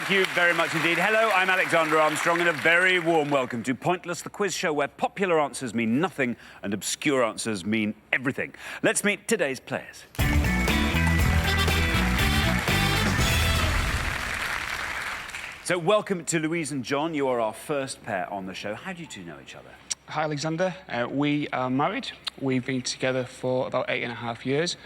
Thank you very much indeed. Hello, I'm Alexander Armstrong, and a very warm welcome to Pointless, the quiz show where popular answers mean nothing and obscure answers mean everything. Let's meet today's players. So, welcome to Louise and John. You are our first pair on the show. How do you two know each other? Hi, Alexander. We are married. We've been together for about 8.5 years.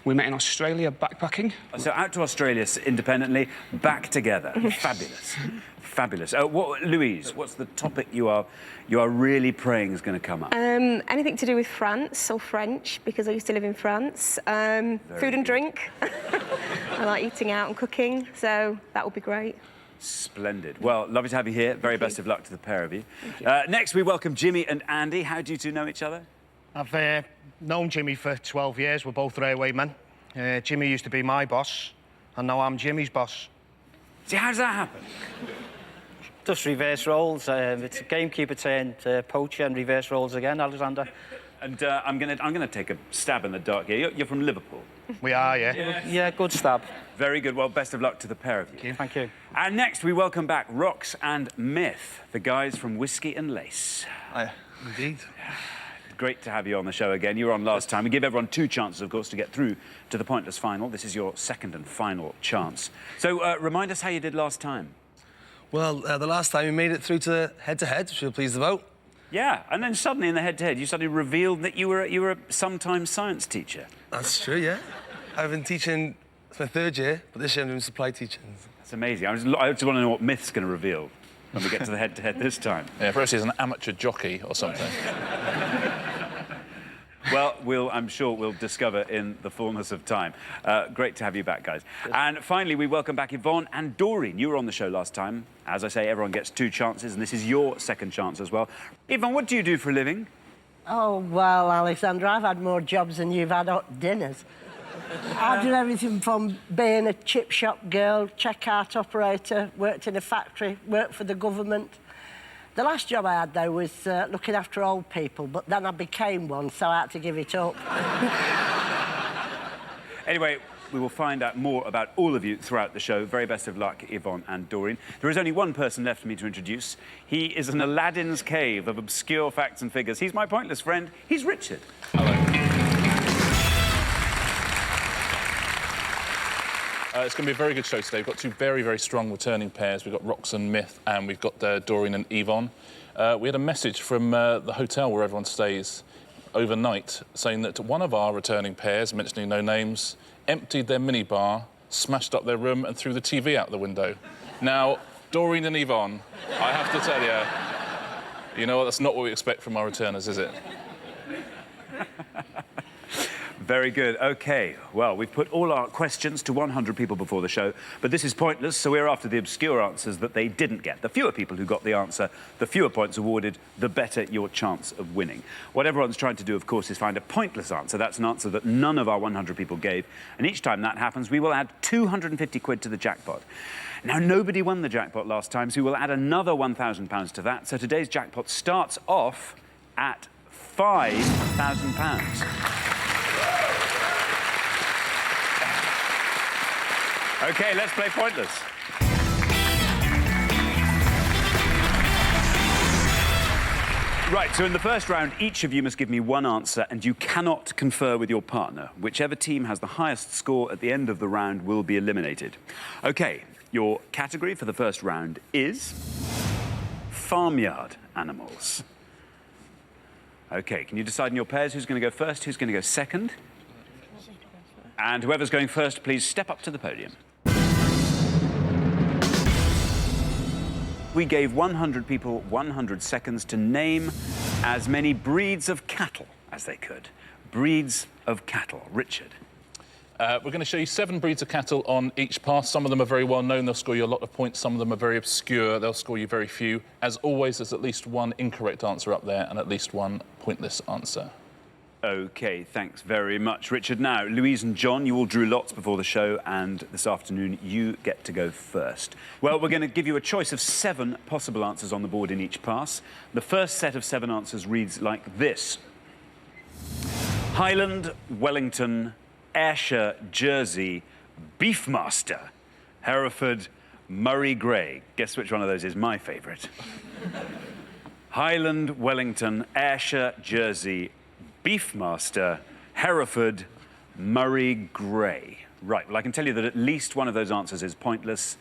We met in Australia backpacking. So out to Australia independently, back together. Fabulous. Fabulous. Louise, what's the topic you are really praying is going to come up? Anything to do with France or French, because I used to live in France. Food and drink. I like eating out and cooking, so that would be great. Splendid. Well, lovely to have you here. Very best of luck to the pair of you. Next, we welcome Jimmy and Andy. How do you two know each other? I've known Jimmy for 12 years. We're both railway men. Jimmy used to be my boss, and now I'm Jimmy's boss. See, how does that happen? Just reverse roles. It's a gamekeeper turned poacher and reverse roles again, Alexander. And I'm gonna take a stab in the dark here. You're from Liverpool. We are, yeah. Yeah, good stab. Very good. Well, best of luck to the pair of you. Thank you. And next, we welcome back Rox and Myth, the guys from Whiskey and Lace. Indeed. Great to have you on the show again. You were on last time. We give everyone 2 chances, of course, to get through to the Pointless final. This is your second and final chance. So, remind us how you did last time. Well, the last time you made it through to head-to-head, which you're pleased about. Yeah, and then suddenly in the head-to-head, you suddenly revealed that you were a sometime science teacher. That's true, yeah. I've been teaching, it's my 3rd year, but this year I'm doing supply teaching. That's amazing. I just want to know what Myth's going to reveal when we get to the head-to-head this time. Yeah, perhaps he's an amateur jockey or something. Well, I'm sure we'll discover in the fullness of time. Great to have you back, guys. And finally, we welcome back Yvonne and Doreen. You were on the show last time. As I say, everyone gets 2 chances, and this is your second chance as well. Yvonne, what do you do for a living? Oh, well, Alexander, I've had more jobs than you've had hot dinners. I've done everything from being a chip shop girl, checkout operator, worked in a factory, worked for the government. The last job I had, though, was looking after old people, but then I became one, so I had to give it up. Anyway, we will find out more about all of you throughout the show. Very best of luck, Yvonne and Doreen. There is only one person left for me to introduce. He is an Aladdin's cave of obscure facts and figures. He's my pointless friend. He's Richard. Hello. It's going to be a very good show today. We've got 2 very, very strong returning pairs. We've got Rox and Myth, and we've got Doreen and Yvonne. We had a message from the hotel where everyone stays overnight saying that one of our returning pairs, mentioning no names, emptied their minibar, smashed up their room and threw the TV out the window. Now, Doreen and Yvonne, I have to tell you, you know what, that's not what we expect from our returners, is it? Very good. OK, well, we've put all our questions to 100 people before the show, but this is pointless, so we're after the obscure answers that they didn't get. The fewer people who got the answer, the fewer points awarded, the better your chance of winning. What everyone's trying to do, of course, is find a pointless answer. That's an answer that none of our 100 people gave, and each time that happens, we will add 250 quid to the jackpot. Now, nobody won the jackpot last time, so we will add another £1,000 to that, so today's jackpot starts off at £5,000. OK, let's play Pointless. Right, so in the first round, each of you must give me one answer, and you cannot confer with your partner. Whichever team has the highest score at the end of the round will be eliminated. OK, your category for the first round is farmyard animals. OK, can you decide in your pairs who's going to go first, who's going to go second? And whoever's going first, please step up to the podium. We gave 100 people 100 seconds to name as many breeds of cattle as they could. Breeds of cattle. Richard. We're going to show you 7 breeds of cattle on each pass. Some of them are very well known. They'll score you a lot of points. Some of them are very obscure. They'll score you very few. As always, there's at least one incorrect answer up there and at least one pointless answer. OK, thanks very much, Richard. Now, Louise and John, you all drew lots before the show, and this afternoon you get to go first. Well, we're going to give you a choice of 7 possible answers on the board in each pass. The first set of 7 answers reads like this. Highland, Wellington, Ayrshire, Jersey, Beefmaster, Hereford, Murray Grey. Guess which one of those is my favourite? Highland, Wellington, Ayrshire, Jersey, Beefmaster, Hereford, Murray Grey. Right, well, I can tell you that at least one of those answers is pointless,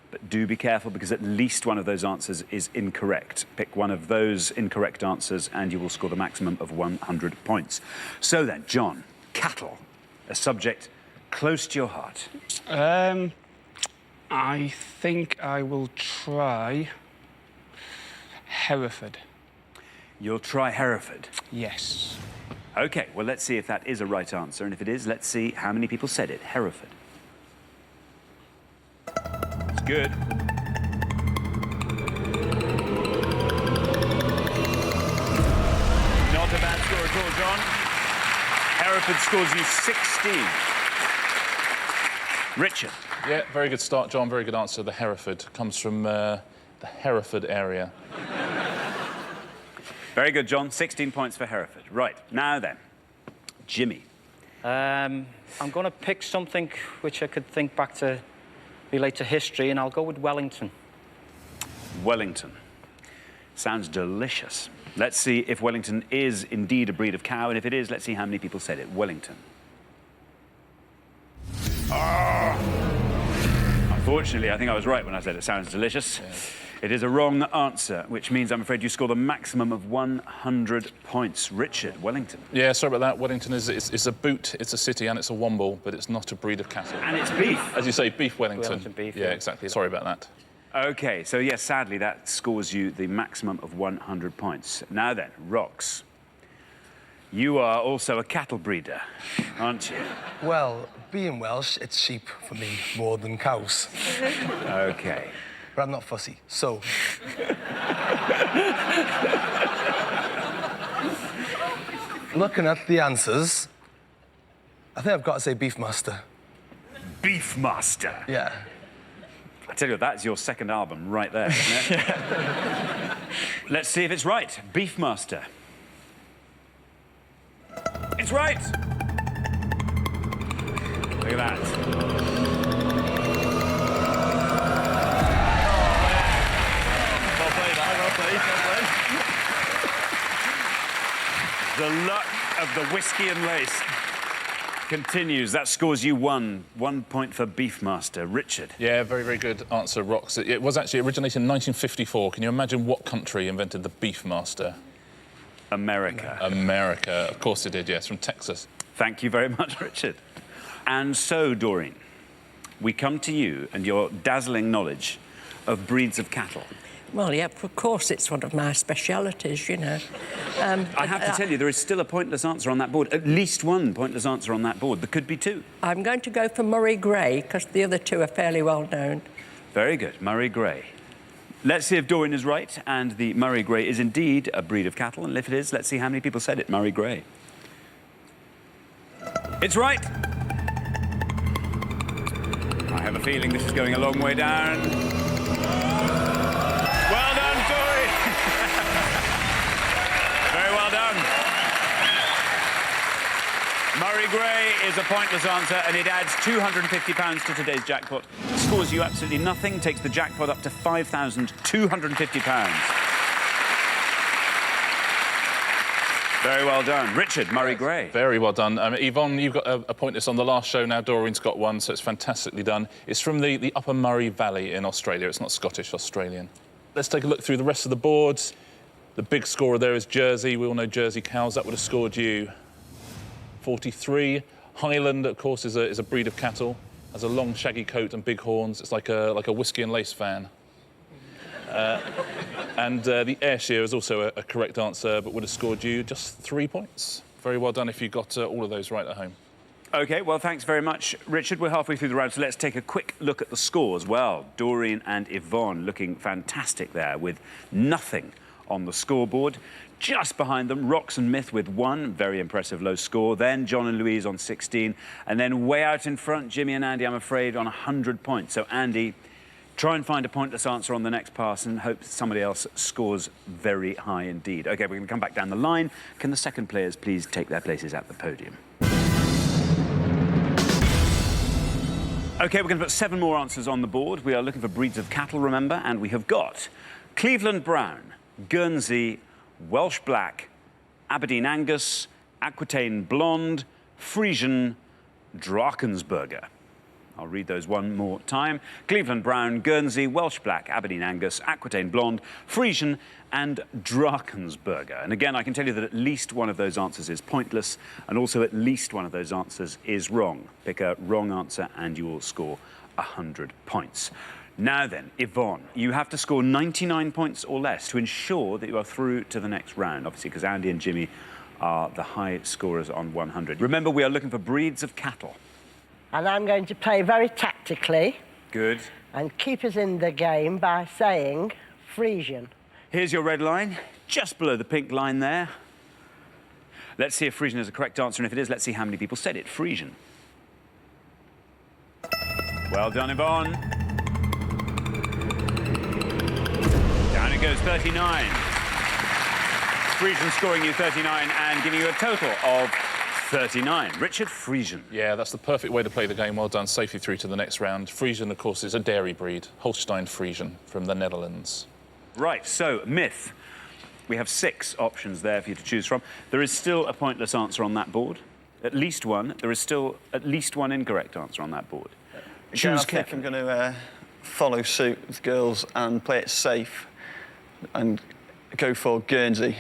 but do be careful because at least one of those answers is incorrect. Pick one of those incorrect answers and you will score the maximum of 100 points. So then, John, cattle, a subject close to your heart. I think I will try Hereford. You'll try Hereford? Yes. OK, well, let's see if that is a right answer. And if it is, let's see how many people said it. Hereford. It's good. Not a bad score at all, John. Hereford scores you 16. Richard. Yeah, very good start, John. Very good answer. The Hereford comes from the Hereford area. Very good, John. 16 points for Hereford. Right, now then, Jimmy. I'm going to pick something which I could think back to, relate to history, and I'll go with Wellington. Wellington. Sounds delicious. Let's see if Wellington is indeed a breed of cow, and if it is, let's see how many people said it. Wellington. Unfortunately, I think I was right when I said it sounds delicious. Yeah. It is a wrong answer, which means I'm afraid you score the maximum of 100 points. Richard, Wellington. Yeah, sorry about that. Wellington is it's a boot, it's a city, and it's a womble, but it's not a breed of cattle. And it's beef. As you say, beef Wellington. Wellington beef. Yeah, exactly. Sorry about that. OK, so yes, sadly, that scores you the maximum of 100 points. Now then, Rox. You are also a cattle breeder, aren't you? Well, being Welsh, it's sheep for me more than cows. OK. But I'm not fussy, so... Looking at the answers, I think I've got to say Beefmaster. Beefmaster? Yeah. I tell you what, that's your second album right there, isn't it? Let's see if it's right. Beefmaster. It's right! Look at that. Well played, well played. The luck of the whiskey and lace continues. That scores you 1 point for Beefmaster. Richard. Yeah, very, very good answer, Rox. It was actually originated in 1954. Can you imagine what country invented the Beefmaster? America. America. Of course it did, yes, from Texas. Thank you very much, Richard. And so, Doreen, we come to you and your dazzling knowledge of breeds of cattle. Well, yeah, of course it's one of my specialities, you know. I have to tell you, there is still a pointless answer on that board. At least one pointless answer on that board. There could be two. I'm going to go for Murray Grey, because the other two are fairly well known. Very good, Murray Grey. Let's see if Doreen is right, and the Murray Grey is indeed a breed of cattle. And if it is, let's see how many people said it, Murray Grey. It's right! I have a feeling this is going a long way down. Well done, Doreen! Very well done. Murray Grey is a pointless answer, and it adds £250 to today's jackpot. Scores you absolutely nothing, takes the jackpot up to £5,250. Very well done. Richard, Murray Grey. Very well done. Yvonne, you've got a pointless on the last show now. Doreen's got one, so it's fantastically done. It's from the Upper Murray Valley in Australia. It's not Scottish, Australian. Let's take a look through the rest of the boards. The big scorer there is Jersey. We all know Jersey cows. That would have scored you 43. Highland, of course, is a breed of cattle. Has a long, shaggy coat and big horns. It's like a whiskey and lace fan. And the Ayrshire is also a correct answer, but would have scored you just 3 points. Very well done if you got all of those right at home. OK, well, thanks very much, Richard. We're halfway through the round, so let's take a quick look at the scores. Well, Doreen and Yvonne looking fantastic there with nothing on the scoreboard. Just behind them, Rox and Myth with 1 very impressive low score. Then John and Louise on 16. And then way out in front, Jimmy and Andy, I'm afraid, on 100 points. So, Andy, try and find a pointless answer on the next pass and hope somebody else scores very high indeed. OK, we're going to come back down the line. Can the second players please take their places at the podium? OK, we're going to put 7 more answers on the board. We are looking for breeds of cattle, remember, and we have got Cleveland Brown, Guernsey, Welsh Black, Aberdeen Angus, Aquitaine Blonde, Frisian, Drakensberger. I'll read those one more time. Cleveland Brown, Guernsey, Welsh Black, Aberdeen Angus, Aquitaine Blonde, Frisian and Drakensberger. And again, I can tell you that at least one of those answers is pointless, and also at least one of those answers is wrong. Pick a wrong answer and you will score 100 points. Now then, Yvonne, you have to score 99 points or less to ensure that you are through to the next round, obviously, because Andy and Jimmy are the high scorers on 100. Remember, we are looking for breeds of cattle. And I'm going to play very tactically. Good. And keep us in the game by saying Frisian. Here's your red line, just below the pink line there. Let's see if Frisian is a correct answer, and if it is, let's see how many people said it. Frisian. Well done, Yvonne. Down it goes, 39. Frisian scoring you 39 and giving you a total of 39. Richard, Frisian. Yeah, that's the perfect way to play the game. Well done, safely through to the next round. Frisian, of course, is a dairy breed. Holstein Frisian from the Netherlands. Right, so, myth. We have 6 options there for you to choose from. There is still a pointless answer on that board. At least one. There is still at least one incorrect answer on that board. Choose I think I'm going to follow suit with girls and play it safe and go for Guernsey.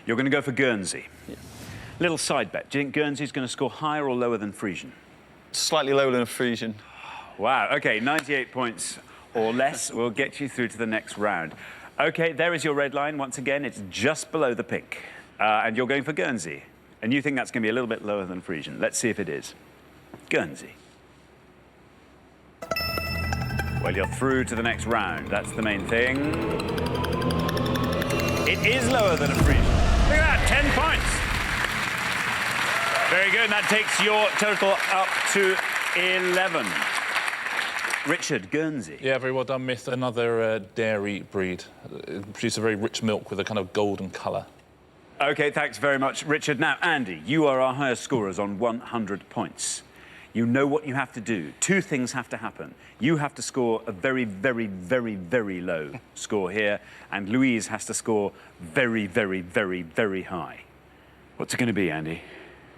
You're going to go for Guernsey. Yeah. Little side bet. Do you think Guernsey's going to score higher or lower than Frisian? Slightly lower than a Frisian. Wow, OK, 98 points or less will get you through to the next round. OK, there is your red line. Once again, it's just below the pink. And you're going for Guernsey. And you think that's going to be a little bit lower than Frisian. Let's see if it is. Guernsey. Well, you're through to the next round. That's the main thing. It is lower than a Frisian. Look at that, 10 points. Very good, and that takes your total up to 11. Richard, Guernsey. Yeah, very well done, Myth. Another dairy breed. Produce a very rich milk with a kind of golden colour. OK, thanks very much, Richard. Now, Andy, you are our highest scorers on 100 points. You know what you have to do. 2 things have to happen. You have to score a very, very, very, very low score here, and Louise has to score very, very, very, very high. What's it going to be, Andy?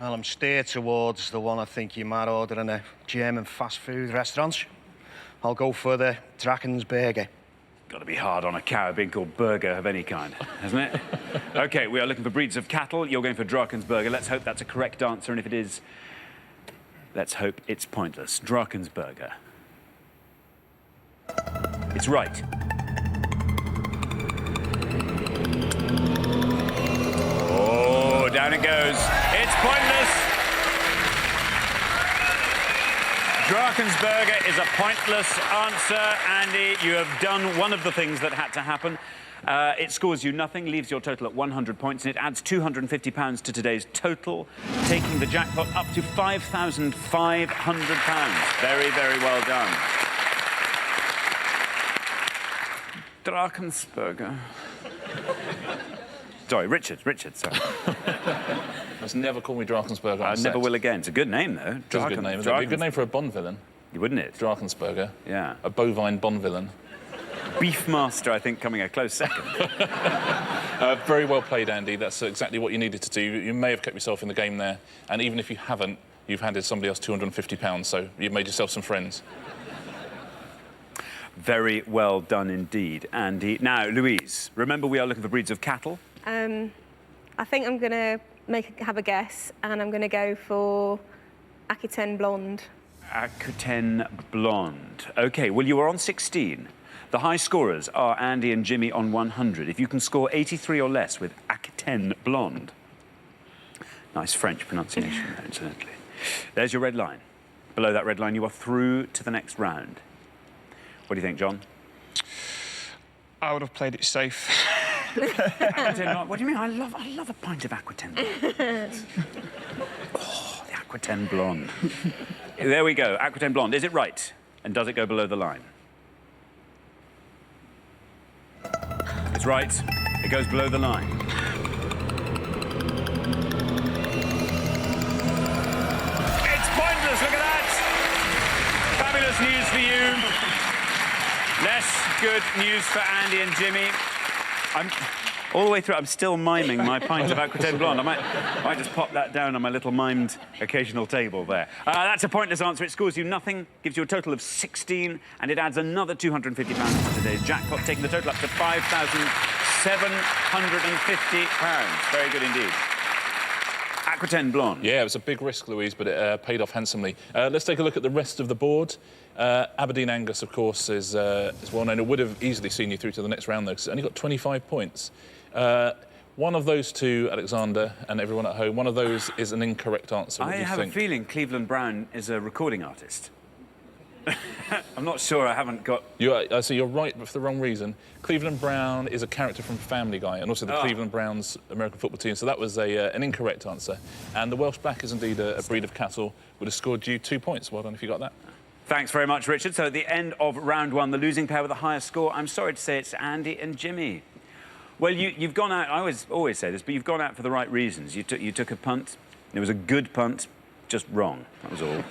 Well, I'm steered towards the one I think you might order in a German fast food restaurant. I'll go for the Drakensberger. Got to be hard on a cow being called burger of any kind, hasn't it? OK, we are looking for breeds of cattle. You're going for Drakensberger. Let's hope that's a correct answer, and if it is, let's hope it's pointless. Drakensberger. It's right. Oh, down it goes. It's pointless. Drakensberger is a pointless answer. Andy, you have done one of the things that had to happen. It scores you nothing, leaves your total at 100 points, and it adds £250 to today's total, taking the jackpot up to £5,500. Very, very well done. Drakensberger. Sorry, Richard, sorry. Just never call me Drakensberger. I never will again. It's a good name, though. It's a good name. It'd be a good name for a Bond villain. Wouldn't it? Drakensberger. Yeah. A bovine Bond villain. Beefmaster, I think, coming a close second. Very well played, Andy. That's exactly what you needed to do. You may have kept yourself in the game there, and even if you haven't, you've handed somebody else £250, so you've made yourself some friends. Very well done indeed, Andy. Now, Louise, remember we are looking for breeds of cattle? I think I'm going to have a guess, and I'm going to go for Aquitaine Blonde. Aquitaine Blonde. OK, well, you are on 16. The high scorers are Andy and Jimmy on 100. If you can score 83 or less with Aquitaine Blonde. Nice French pronunciation there, incidentally. There's your red line. Below that red line, you are through to the next round. What do you think, John? I would have played it safe. What do you mean? I love a pint of Aquitaine Blonde. Oh, the Aquitaine Blonde. There we go, Aquitaine Blonde. Is it right? And does it go below the line? It's right. It goes below the line. It's pointless, look at that! you. Less good news for Andy and Jimmy. All the way through, I'm still miming my pint of Aquitaine Blonde. I might just pop that down on my little mimed occasional table there. That's a pointless answer. It scores you nothing, gives you a total of 16, and it adds another £250 to today's jackpot, taking the total up to £5,750. Very good indeed. Aquitaine Blonde. Yeah, it was a big risk, Louise, but it paid off handsomely. Let's take a look at the rest of the board. Aberdeen Angus, of course, is well known. It would have easily seen you through to the next round, though, because it only got 25 points. One of those two, Alexander, and everyone at home, one of those is an incorrect answer. What do you have think? a feeling Cleveland Brown is a recording artist. I'm not sure. I haven't got... So you're right, but for the wrong reason. Cleveland Brown is a character from Family Guy, and also the Cleveland Browns American football team, so that was an incorrect answer. And the Welsh Black is indeed a breed of cattle, would have scored you 2 points. Well done if you got that. Thanks very much, Richard. So at the end of round one, the losing pair with the highest score, I'm sorry to say it's Andy and Jimmy. Well, you've gone out, I always say this, but you've gone out for the right reasons. You took a punt. It was a good punt, just wrong. That was all.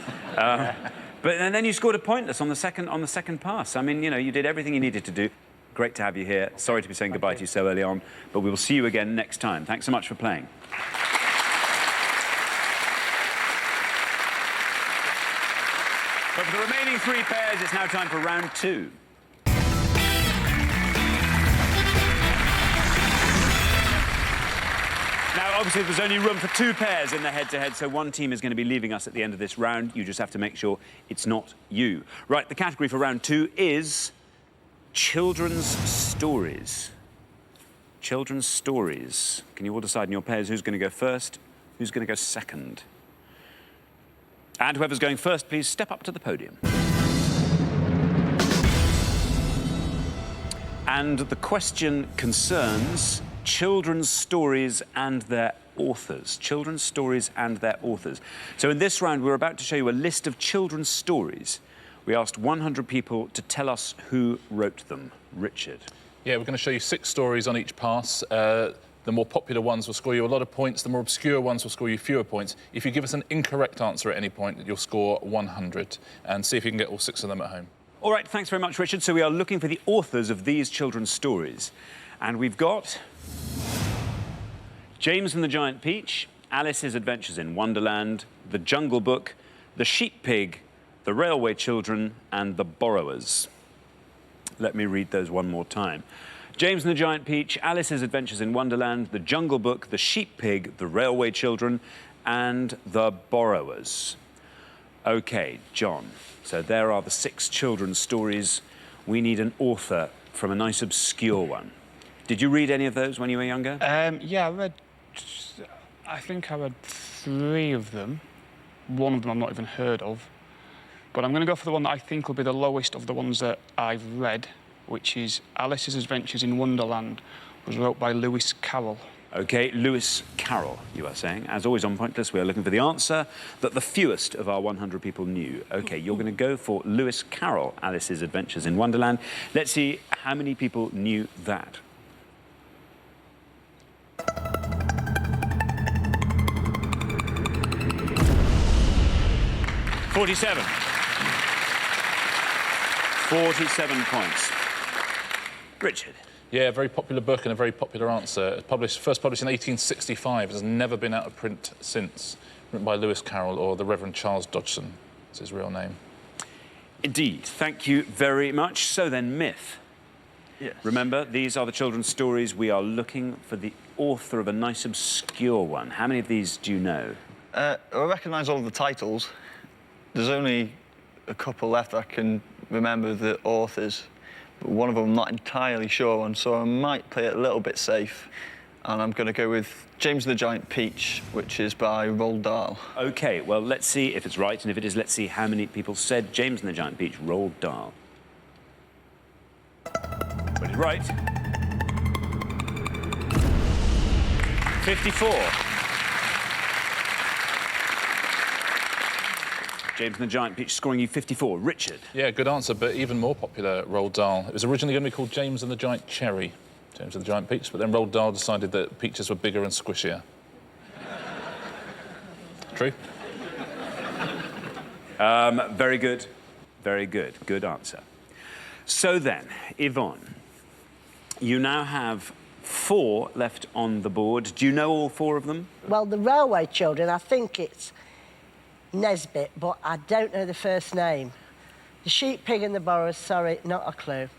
And then you scored a pointless on the second pass. I mean, you know, you did everything you needed to do. Great to have you here. Sorry to be saying goodbye to you so early on, but we will see you again next time. Thanks so much for playing. But for the remaining three pairs, it's now time for round two. Now, obviously, there's only room for two pairs in the head-to-head, so one team is going to be leaving us at the end of this round. You just have to make sure it's not you. Right, the category for round two is children's stories. Children's stories. Can you all decide in your pairs who's going to go first, who's going to go second? And whoever's going first, please step up to the podium. And the question concerns children's stories and their authors. Children's stories and their authors. So in this round, we're about to show you a list of children's stories. We asked 100 people to tell us who wrote them. Richard. Yeah, we're going to show you 6 stories on each pass. The more popular ones will score you a lot of points. The more obscure ones will score you fewer points. If you give us an incorrect answer at any point, you'll score 100. And see if you can get all 6 of them at home. All right, thanks very much, Richard. So we are looking for the authors of these children's stories. And we've got James and the Giant Peach, Alice's Adventures in Wonderland, The Jungle Book, The Sheep Pig, The Railway Children, and The Borrowers. Let me read those one more time. James and the Giant Peach, Alice's Adventures in Wonderland, The Jungle Book, The Sheep Pig, The Railway Children, and The Borrowers. OK, John, so there are the 6 children's stories. We need an author from a nice obscure one. Did you read any of those when you were younger? Yeah, I think I read 3 of them. One of them I've not even heard of. But I'm going to go for the one that I think will be the lowest of the ones that I've read, which is Alice's Adventures in Wonderland, was wrote by Lewis Carroll. OK, Lewis Carroll, you are saying. As always on Pointless, we are looking for the answer that the fewest of our 100 people knew. OK, you're going to go for Lewis Carroll, Alice's Adventures in Wonderland. Let's see how many people knew that. 47. 47 points. Richard. Yeah, a very popular book and a very popular answer. First published in 1865. It has never been out of print since. Written by Lewis Carroll, or the Reverend Charles Dodgson. That's his real name. Indeed. Thank you very much. So then, myth. Yes. Remember, these are the children's stories. We are looking for the author of a nice obscure one. How many of these do you know? I recognise all of the titles. There's only a couple left I can remember the authors, but one of them I'm not entirely sure on, so I might play it a little bit safe. And I'm going to go with James and the Giant Peach, which is by Roald Dahl. OK, well, let's see if it's right, and if it is, let's see how many people said James and the Giant Peach, Roald Dahl. But it's right. 54. James and the Giant Peach scoring you 54. Richard. Yeah, good answer, but even more popular, Roald Dahl. It was originally going to be called James and the Giant Cherry, James and the Giant Peach, but then Roald Dahl decided that peaches were bigger and squishier. True? Very good. Very good. Good answer. So then, Yvonne, you now have 4 left on the board. Do you know all 4 of them? Well, the Railway Children, I think it's Nesbit, but I don't know the first name. The Sheep, Pig and the Borrowers, sorry, not a clue.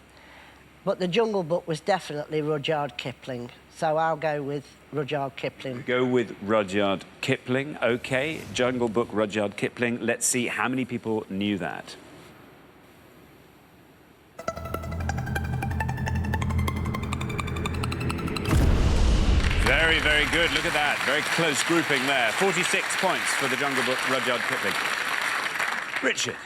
But the Jungle Book was definitely Rudyard Kipling, so I'll go with Rudyard Kipling. Go with Rudyard Kipling. OK, Jungle Book, Rudyard Kipling. Let's see how many people knew that. Very, very good. Look at that. Very close grouping there. 46 points for the Jungle Book, Rudyard Kipling. Richard.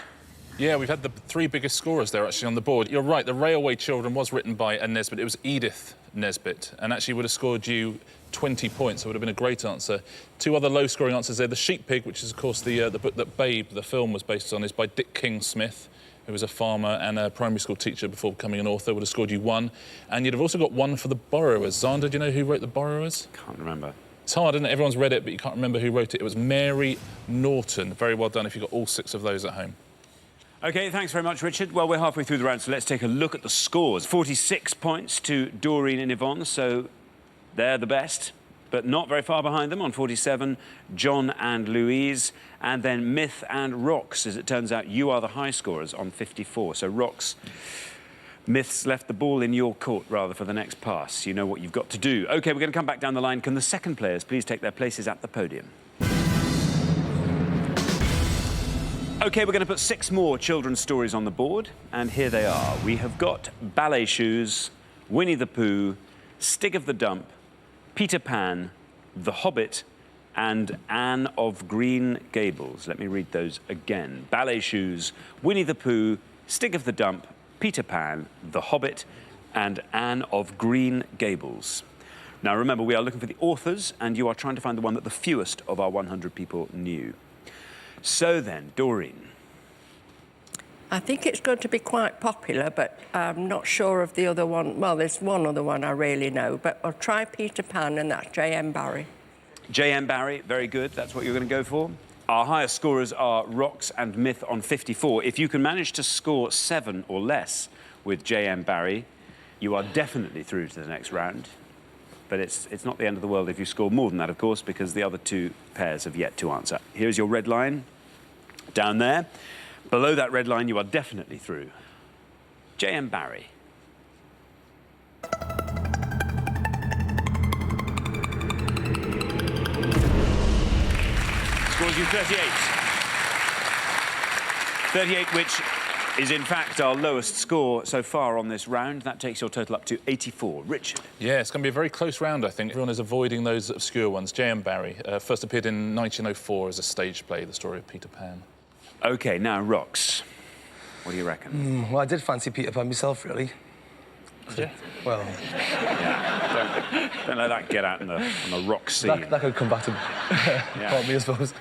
Yeah, we've had the 3 biggest scorers there, actually, on the board. You're right, The Railway Children was written by a Nesbit. It was Edith Nesbit, and actually would have scored you 20 points, so it would have been a great answer. 2 other low-scoring answers there. The Sheep Pig, which is, of course, the book that Babe, the film, was based on, is by Dick King-Smith, who was a farmer and a primary school teacher before becoming an author, would have scored you 1. And you'd have also got 1 for The Borrowers. Xander, do you know who wrote The Borrowers? Can't remember. It's hard, isn't it? Everyone's read it, but you can't remember who wrote it. It was Mary Norton. Very well done if you got all 6 of those at home. OK, thanks very much, Richard. Well, we're halfway through the round, so let's take a look at the scores. 46 points to Doreen and Yvonne, so they're the best, but not very far behind them on 47, John and Louise, and then Myth and Rox. As it turns out, you are the high scorers on 54. So, Rox, Myth's left the ball in your court, rather, for the next pass. You know what you've got to do. OK, we're going to come back down the line. Can the second players please take their places at the podium? OK, we're going to put 6 more children's stories on the board, and here they are. We have got Ballet Shoes, Winnie the Pooh, Stig of the Dump, Peter Pan, The Hobbit, and Anne of Green Gables. Let me read those again. Ballet Shoes, Winnie the Pooh, Stig of the Dump, Peter Pan, The Hobbit, and Anne of Green Gables. Now, remember, we are looking for the authors, and you are trying to find the one that the fewest of our 100 people knew. So then, Doreen. I think it's going to be quite popular, but I'm not sure of the other one. Well, there's one other one I really know, but I'll try Peter Pan, and that's J.M. Barrie. J.M. Barrie, very good. That's what you're going to go for. Our highest scorers are Rox and Myth on 54. If you can manage to score 7 or less with J.M. Barrie, you are definitely through to the next round. But it's not the end of the world if you score more than that, of course, because the other 2 pairs have yet to answer. Here's your red line. Down there. Below that red line, you are definitely through. J.M. Barrie. Scores you 38. 38, which is in fact our lowest score so far on this round. That takes your total up to 84. Richard. Yeah, it's going to be a very close round, I think. Everyone is avoiding those obscure ones. J.M. Barrie first appeared in 1904 as a stage play, the story of Peter Pan. OK, now, Rox, what do you reckon? Well, I did fancy Peter Pan myself, really. Did you? Well... Yeah, don't let that get out on the rock scene. That could come back to haunt me, I suppose.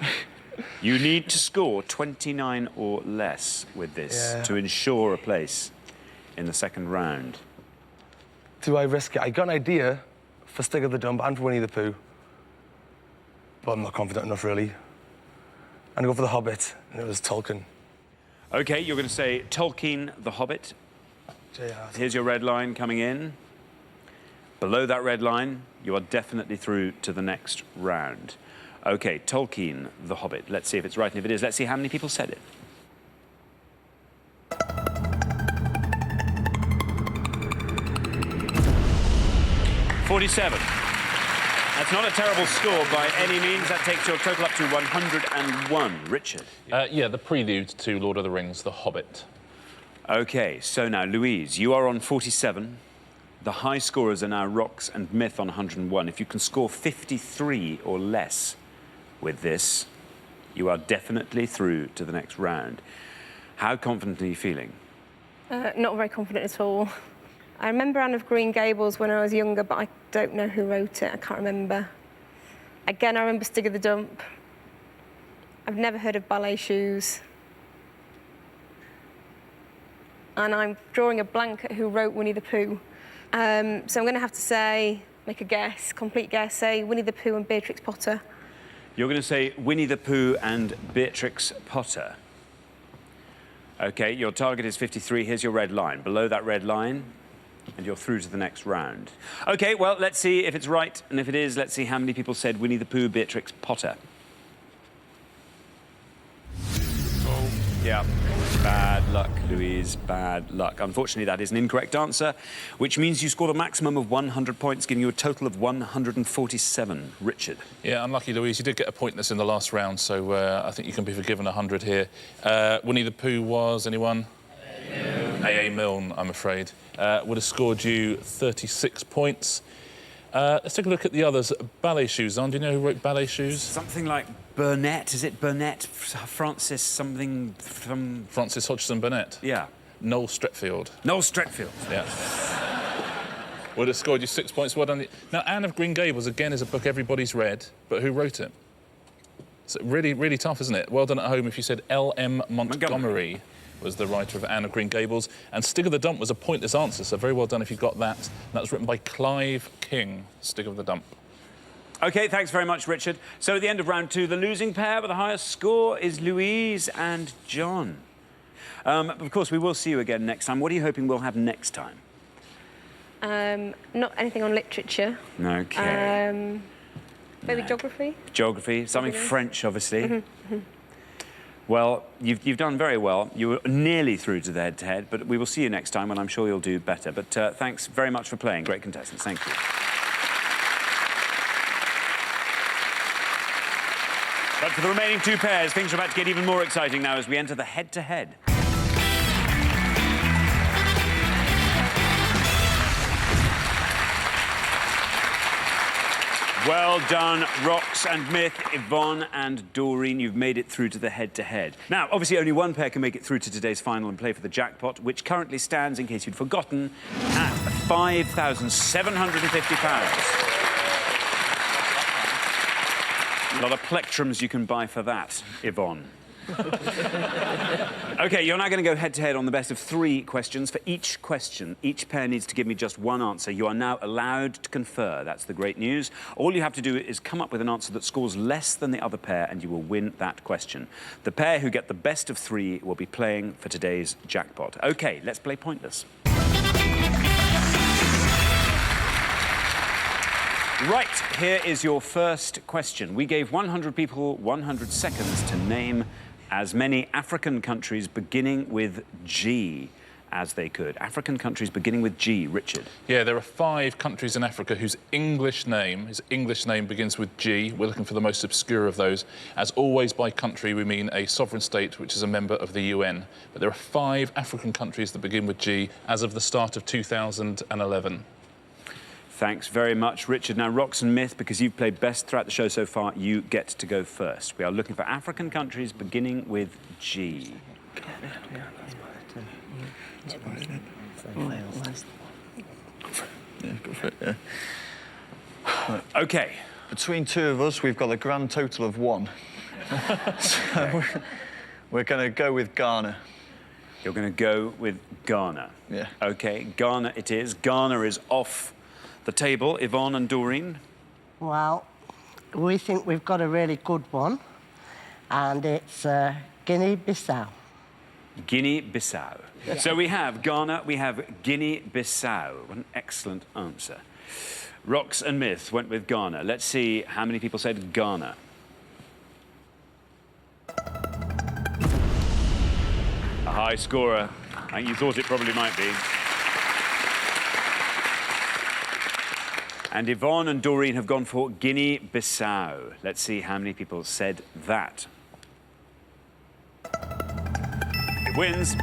You need to score 29 or less with this to ensure a place in the second round. Do I risk it? I got an idea for Stig of the Dump and for Winnie the Pooh, but I'm not confident enough, really. I'm going to go for The Hobbit, and it was Tolkien. OK, you're going to say Tolkien, The Hobbit. Here's your red line coming in. Below that red line, you are definitely through to the next round. OK, Tolkien, The Hobbit. Let's see if it's right, and if it is, let's see how many people said it. (47). That's not a terrible score by any means. That takes your total up to 101. Richard. Yeah, the prelude to Lord of the Rings, The Hobbit. OK, so now, Louise, you are on 47. The high scorers are now Rox and Myth on 101. If you can score 53 or less with this, you are definitely through to the next round. How confident are you feeling? Not very confident at all. I remember Anne of Green Gables when I was younger, but I don't know who wrote it. I can't remember. Again, I remember Stig of the Dump. I've never heard of Ballet Shoes. And I'm drawing a blank at who wrote Winnie the Pooh. So I'm going to have to say, make a guess, complete guess, say Winnie the Pooh and Beatrix Potter. You're going to say Winnie the Pooh and Beatrix Potter. OK, your target is 53. Here's your red line. Below that red line, and you're through to the next round. OK, well, let's see if it's right. And if it is, let's see how many people said Winnie the Pooh, Beatrix Potter. Oh, yeah. Bad luck, Louise, bad luck. Unfortunately, that is an incorrect answer, which means you scored a maximum of 100 points, giving you a total of 147. Richard. Yeah, unlucky, Louise. You did get a pointless in the last round, so I think you can be forgiven 100 here. Winnie the Pooh was, anyone? A.A. Milne, I'm afraid. Would have scored you 36 points. Let's take a look at the others. Ballet Shoes. Do you know who wrote Ballet Shoes? Something like Burnett. Is it Burnett? Francis something from... Francis Hodgson Burnett? Yeah. Noel Streatfeild. Noel Streatfeild. Yeah. Would have scored you 6 points. Well done. Now, Anne of Green Gables, again, is a book everybody's read, but who wrote it? It's really, really tough, isn't it? Well done at home if you said L.M. Montgomery was the writer of Anne of Green Gables. And Stig of the Dump was a pointless answer, so very well done if you got that. And that was written by Clive King, Stig of the Dump. OK, thanks very much, Richard. So at the end of round 2, the losing pair with the highest score is Louise and John. Of course, we will see you again next time. What are you hoping we'll have next time? Not anything on literature. OK. Maybe geography? Geography, something French, obviously. Mm-hmm. Well, you've done very well. You were nearly through to the head-to-head, but we will see you next time, and I'm sure you'll do better. But thanks very much for playing. Great contestants. Thank you. But for the remaining 2 pairs, things are about to get even more exciting now as we enter the head-to-head. Well done, Rox and Myth, Yvonne and Doreen. You've made it through to the head-to-head. Now, obviously, only one pair can make it through to today's final and play for the jackpot, which currently stands, in case you'd forgotten, at £5,750. A lot of plectrums you can buy for that, Yvonne. OK, you're now going to go head-to-head on the best of 3 questions. For each question, each pair needs to give me just one answer. You are now allowed to confer. That's the great news. All you have to do is come up with an answer that scores less than the other pair, and you will win that question. The pair who get the best of 3 will be playing for today's jackpot. OK, let's play Pointless. Right, here is your first question. We gave 100 people 100 seconds to name as many African countries beginning with G as they could. African countries beginning with G. Richard. Yeah, there are 5 countries in Africa whose English name begins with G. We're looking for the most obscure of those. As always, by country, we mean a sovereign state which is a member of the UN. But there are 5 African countries that begin with G as of the start of 2011. Thanks very much, Richard. Now, Rox and Myth, because you've played best throughout the show so far, you get to go first. We are looking for African countries beginning with G. Yeah, go for it, yeah. OK. Between 2 of us, we've got a grand total of 1. So we're going to go with Ghana. You're going to go with Ghana. Yeah. OK, Ghana it is. Ghana is off the table. Yvonne and Doreen? Well, we think we've got a really good one, and it's Guinea-Bissau. Guinea-Bissau. Yeah. So we have Ghana, we have Guinea-Bissau. What an excellent answer. Rox and Myth went with Ghana. Let's see how many people said Ghana. A high scorer. I think you thought it probably might be. And Yvonne and Doreen have gone for Guinea-Bissau. Let's see how many people said that. It wins.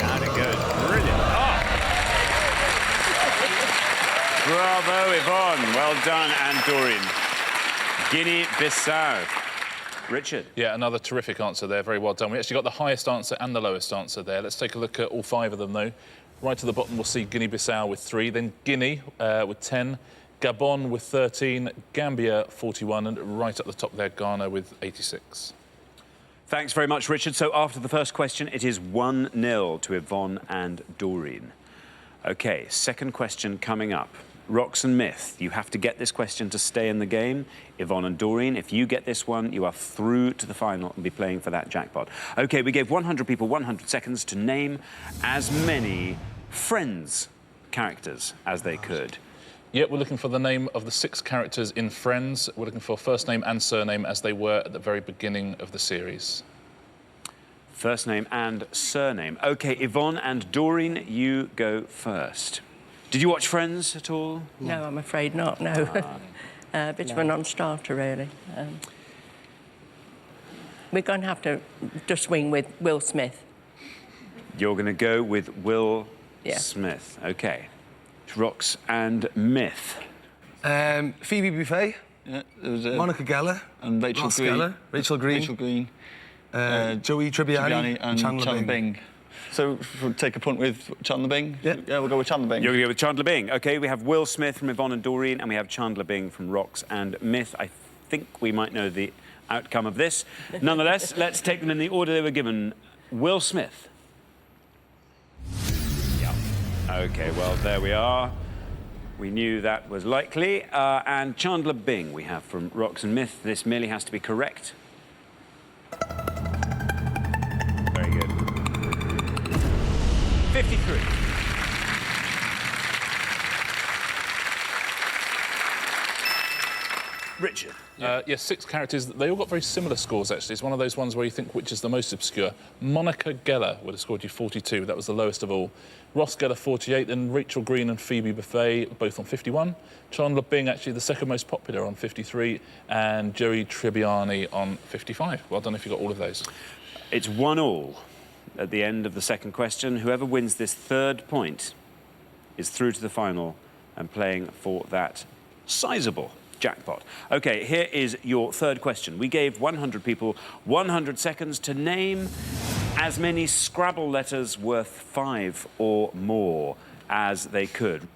Sounded good. Brilliant. Oh! Bravo, Yvonne. Well done, and Doreen. Guinea-Bissau. Richard. Yeah, another terrific answer there. Very well done. We actually got the highest answer and the lowest answer there. Let's take a look at all 5 of them, though. Right to the bottom, we'll see Guinea-Bissau with 3, then Guinea with 10, Gabon with 13, Gambia 41, and right at the top there, Ghana with 86. Thanks very much, Richard. So after the first question, it is 1-0 to Yvonne and Doreen. OK, second question coming up. Rox and Myth, you have to get this question to stay in the game. Yvonne and Doreen, if you get this one, you are through to the final and be playing for that jackpot. OK, we gave 100 people 100 seconds to name as many Friends characters as they could. Yeah, we're looking for the name of the 6 characters in Friends. We're looking for first name and surname as they were at the very beginning of the series. First name and surname. OK, Yvonne and Doreen, you go first. Did you watch Friends at all? No, I'm afraid not, no. A bit of a non-starter, really. We're going to have to swing with Will Smith. You're going to go with Will Smith. OK. Rox and Myth. Phoebe Buffay. Yeah, there was Monica Geller. And Rachel Ross Green. Geller, Rachel Green. Rachel Green. Joey Tribbiani and Chandler Bing. So, we'll take a punt with Chandler Bing? Yeah. Yeah, we'll go with Chandler Bing. You're going to go with Chandler Bing. OK, we have Will Smith from Yvonne and Doreen, and we have Chandler Bing from Rox and Myth. I think we might know the outcome of this. Nonetheless, let's take them in the order they were given. Will Smith. Yeah. OK, well, there we are. We knew that was likely. And Chandler Bing we have from Rox and Myth. This merely has to be correct. Very good. 53. Richard. Yes, 6 characters. They all got very similar scores, actually. It's one of those ones where you think which is the most obscure. Monica Geller would have scored you 42. That was the lowest of all. Ross Geller, 48, and Rachel Green and Phoebe Buffay both on 51. Chandler Bing, actually the second most popular, on 53, and Joey Tribbiani on 55. Well done if you got all of those. It's 1-1 at the end of the second question. Whoever wins this third point is through to the final and playing for that sizable jackpot. OK, here is your third question. We gave 100 people 100 seconds to name as many Scrabble letters worth 5 or more as they could.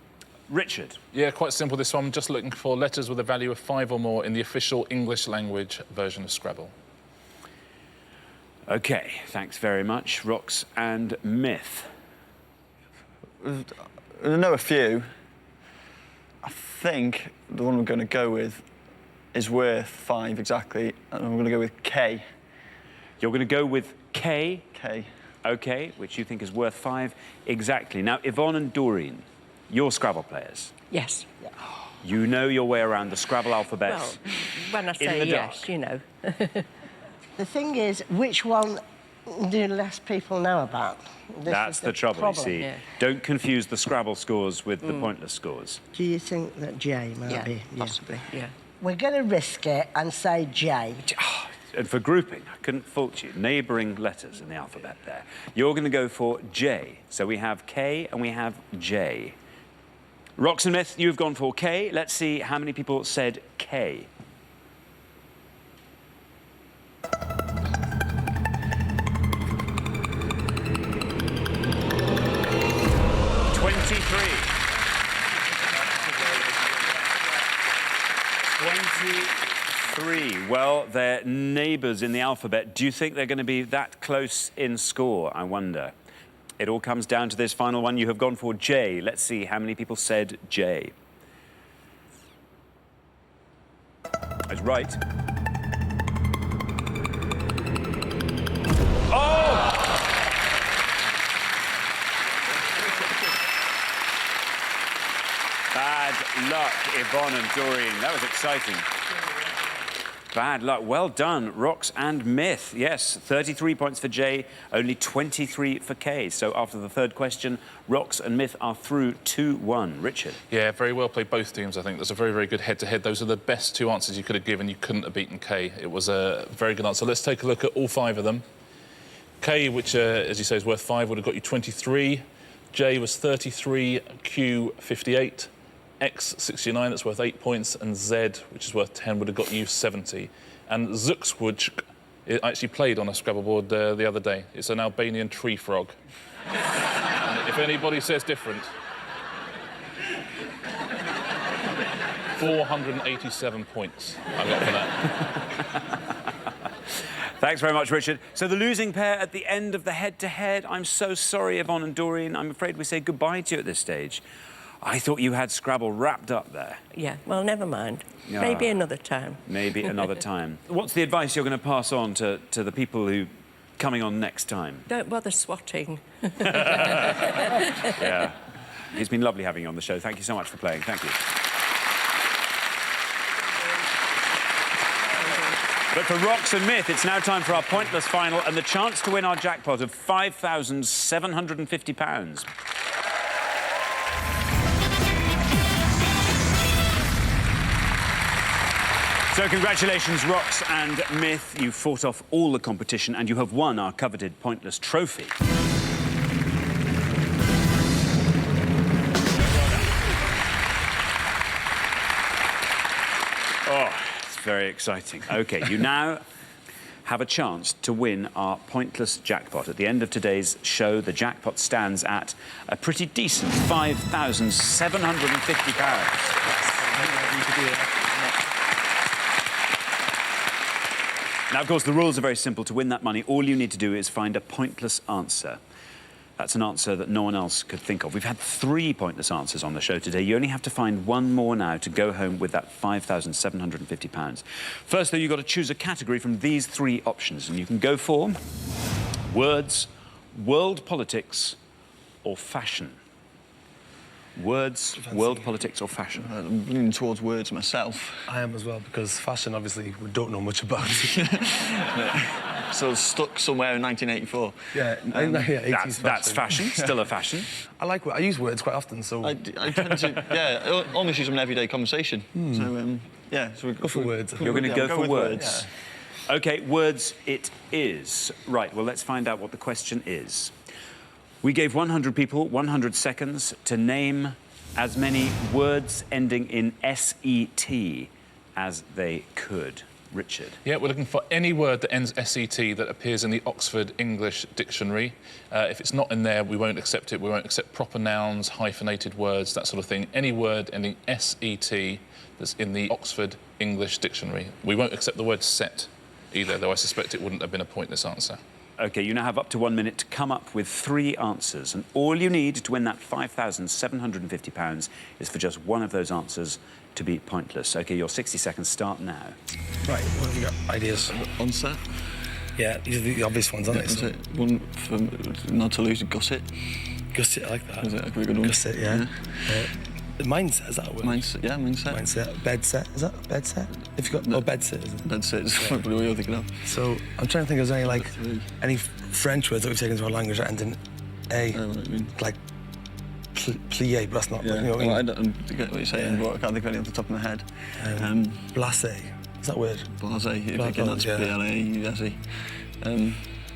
Richard. Yeah, quite simple, this one. Just looking for letters with a value of 5 or more in the official English language version of Scrabble. OK, thanks very much. Rox and Myth. I know a few. I think the one we're going to go with is worth 5 exactly, and I'm going to go with K. You're going to go with K? K. OK, which you think is worth 5 exactly. Now, Yvonne and Doreen, you're Scrabble players. Yes. You know your way around the Scrabble alphabet. Well, when I in say the yes, dark. you know. The thing is, which one do less people know about? That's the trouble, you see. Yeah. Don't confuse the Scrabble scores with the pointless scores. Do you think that J might be? Possibly, yeah. We're going to risk it and say J. And for grouping, I couldn't fault you. Neighbouring letters in the alphabet there. You're going to go for J. So we have K and we have J. Rox and Myth, you've gone for K. Let's see how many people said K. Well, they're neighbours in the alphabet. Do you think they're going to be that close in score, I wonder? It all comes down to this final one. You have gone for J. Let's see how many people said J. That's right. Oh! Bad luck, Yvonne and Doreen. That was exciting. Bad luck. Well done, Rox and Myth. Yes, 33 points for J, only 23 for K. So after the third question, Rox and Myth are through 2-1. Richard. Yeah, very well played, both teams, I think. There's a very, very good head-to-head. Those are the best 2 answers you could have given. You couldn't have beaten K. It was a very good answer. Let's take a look at all 5 of them. K, which, as you say, is worth 5, would have got you 23. J was 33, Q 58. X, 69, that's worth 8 points, and Z, which is worth 10, would have got you 70. And Zuxwudsk, it actually played on a Scrabble board the other day. It's an Albanian tree frog. If anybody says different... 487 points I got for that. Thanks very much, Richard. So the losing pair at the end of the head-to-head. I'm so sorry, Yvonne and Doreen. I'm afraid we say goodbye to you at this stage. I thought you had Scrabble wrapped up there. Yeah, well, never mind. Ah. Maybe another time. Maybe another time. What's the advice you're going to pass on to the people who coming on next time? Don't bother swatting. Yeah. It's been lovely having you on the show. Thank you so much for playing. Thank you. But for Rocks and Myth, it's now time for our pointless final and the chance to win our jackpot of £5,750. So congratulations, Rocks and Myth. You fought off all the competition and you have won our coveted pointless trophy. Oh, it's very exciting. OK, you now have a chance to win our pointless jackpot. At the end of today's show, the jackpot stands at a pretty decent £5,750. Now, of course, the rules are very simple. To win that money, all you need to do is find a pointless answer. That's an answer that no one else could think of. We've had 3 pointless answers on the show today. You only have to find one more now to go home with that £5,750. First, though, you've got to choose a category from these 3 options, and you can go for words, world politics, or fashion. Words, world politics, or fashion? I'm leaning towards words myself. I am as well, because fashion, obviously, we don't know much about. So stuck somewhere in 1984. Yeah, 80s that's fashion, still a fashion. I use words quite often, so... I tend to, yeah, almost use them in everyday conversation. So, yeah. So go for words. You're going to go for words. Yeah. OK, words it is. Right, well, let's find out what the question is. We gave 100 people 100 seconds to name as many words ending in S-E-T as they could. Richard. Yeah, we're looking for any word that ends S-E-T that appears in the Oxford English Dictionary. If it's not in there, we won't accept it. We won't accept proper nouns, hyphenated words, that sort of thing. Any word ending S-E-T that's in the Oxford English Dictionary. We won't accept the word set either, though I suspect it wouldn't have been a pointless answer. OK, you now have up to 1 minute to come up with 3 answers, and all you need to win that £5,750 is for just one of those answers to be pointless. OK, your 60 seconds start now. Right, what have you got? Ideas? Onset. Yeah, these are the obvious ones, aren't they? So... One for not to lose, gusset. Gusset, I like that. Is it a good one? Gusset, yeah. Mindset, is that a word? Mindset, yeah, mindset. Mindset. Bed set, is that bed set? If you've got... No. Oh, bed sit, is it? Bed sit is probably what you're thinking of. So, I'm trying to think, is there any, like, any French words that we've taken into our language that end in A? What do you mean? Like, plié, but that's not... Yeah, you know what I don't get what you're saying, but I can't think of any off the top of my head. Blasé, is that a word? Blasé, you're thinking that's B-L-A-S-E.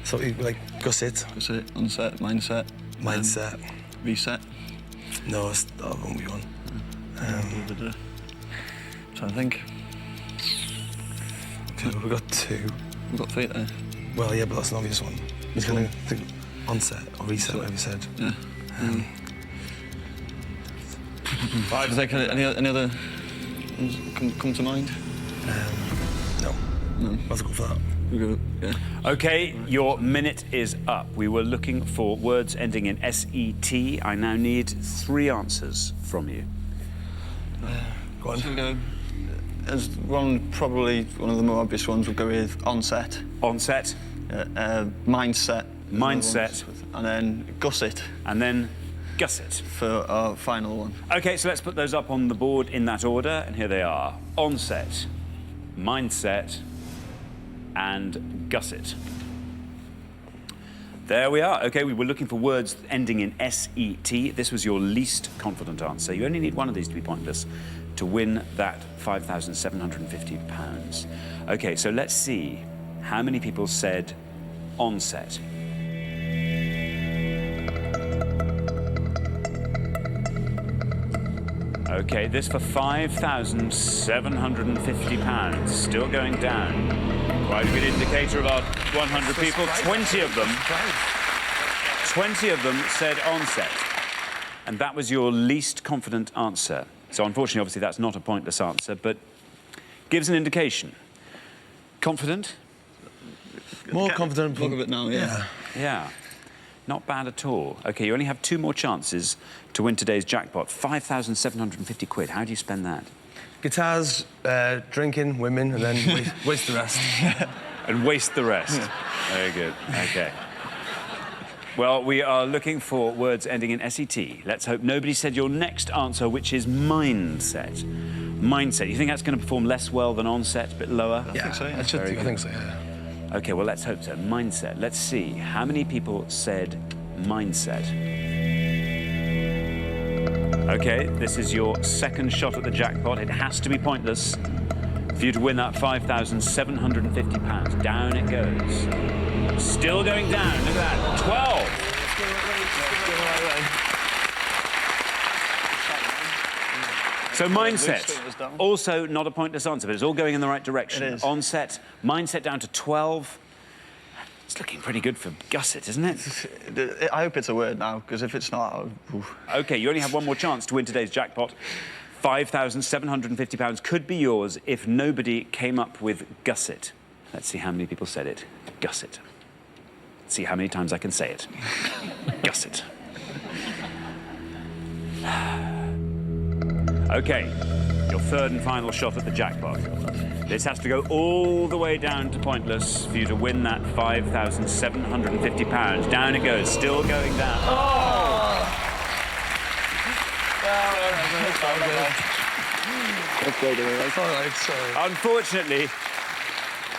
So, like, gusset? Gusset, onset, mindset. Mindset. Reset. No, that won't be one. Trying to think. Okay, we've got 2. We've got 3 there. Well, yeah, but that's an obvious one. He's going to think onset or reset, whatever you said. Yeah. 5 seconds. Any other ones come to mind? No. Let's go for that. Yeah. OK, your minute is up. We were looking for words ending in S-E-T. I now need 3 answers from you. Go on. So we go, as probably one of the more obvious ones, we'll go with onset. Onset. Mindset. Mindset. And then gusset. And then gusset. For our final one. OK, so let's put those up on the board in that order, and here they are. Onset, mindset, and gusset. There we are. OK, we were looking for words ending in S-E-T. This was your least confident answer. You only need one of these to be pointless to win that £5,750. OK, so let's see how many people said onset. OK, this for £5,750. Still going down. Quite a good indicator of our 100 people. 20 of them said onset. And that was your least confident answer. So unfortunately, obviously, that's not a pointless answer, but gives an indication. Confident? More confident. Look a bit now, yeah. Yeah. Not bad at all. OK, you only have 2 more chances to win today's jackpot. 5,750 quid. How do you spend that? Guitars, drinking, women, and then waste the rest. And waste the rest. Very good. OK. Well, we are looking for words ending in SET. Let's hope nobody said your next answer, which is mindset. Mindset. You think that's going to perform less well than onset, a bit lower? Yeah, I think so, yeah. OK, well, let's hope so. Mindset. Let's see. How many people said mindset? OK, this is your second shot at the jackpot. It has to be pointless for you to win that £5,750. Down it goes. Still going down. Look at that. 12. So mindset, also not a pointless answer, but it's all going in the right direction. It is. Onset, mindset down to 12. It's looking pretty good for gusset, isn't it? I hope it's a word now, because if it's not, OK, you only have 1 more chance to win today's jackpot. £5,750 could be yours if nobody came up with gusset. Let's see how many people said it. Gusset. Let's see how many times I can say it. Gusset. OK, your third and final shot at the jackpot. This has to go all the way down to pointless for you to win that £5,750. Down it goes, still going down. Oh! Unfortunately,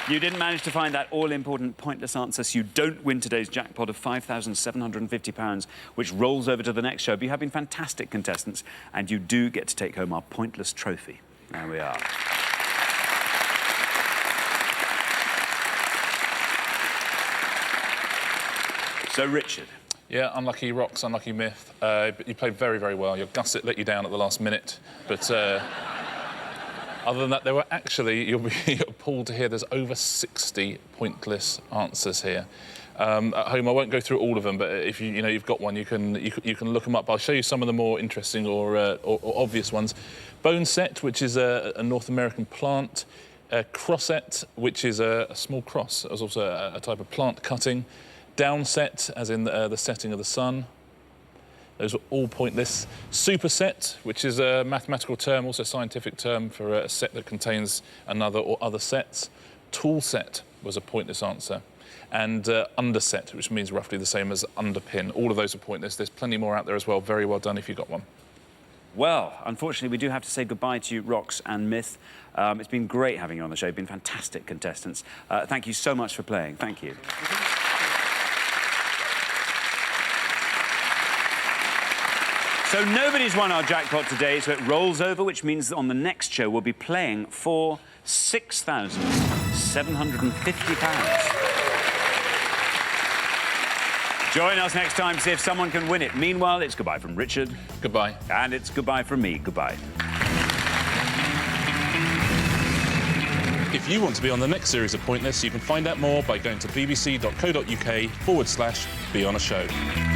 you didn't manage to find that all-important pointless answer, so you don't win today's jackpot of £5,750, which rolls over to the next show. But you have been fantastic contestants, and you do get to take home our pointless trophy. There we are. So, Richard. Yeah, unlucky rocks, unlucky myth. But you played very, very well. Your gusset let you down at the last minute. But other than that, there were actually, you're appalled to hear there's over 60 pointless answers here. At home, I won't go through all of them, but if you've got one, you can look them up. I'll show you some of the more interesting or obvious ones. Bone set, which is a North American plant. Crosset, which is a small cross. That was also a type of plant cutting. Downset, as in the setting of the sun. Those are all pointless. Superset, which is a mathematical term, also a scientific term for a set that contains another or other sets. Toolset was a pointless answer. And underset, which means roughly the same as underpin. All of those are pointless. There's plenty more out there as well. Very well done if you got one. Well, unfortunately, we do have to say goodbye to you, Rox and Myth. It's been great having you on the show. You've been fantastic contestants. Thank you so much for playing. Thank you. So nobody's won our jackpot today, so it rolls over, which means that on the next show we'll be playing for £6,750. Join us next time to see if someone can win it. Meanwhile, it's goodbye from Richard. Goodbye. And it's goodbye from me. Goodbye. If you want to be on the next series of Pointless, you can find out more by going to bbc.co.uk/beonashow.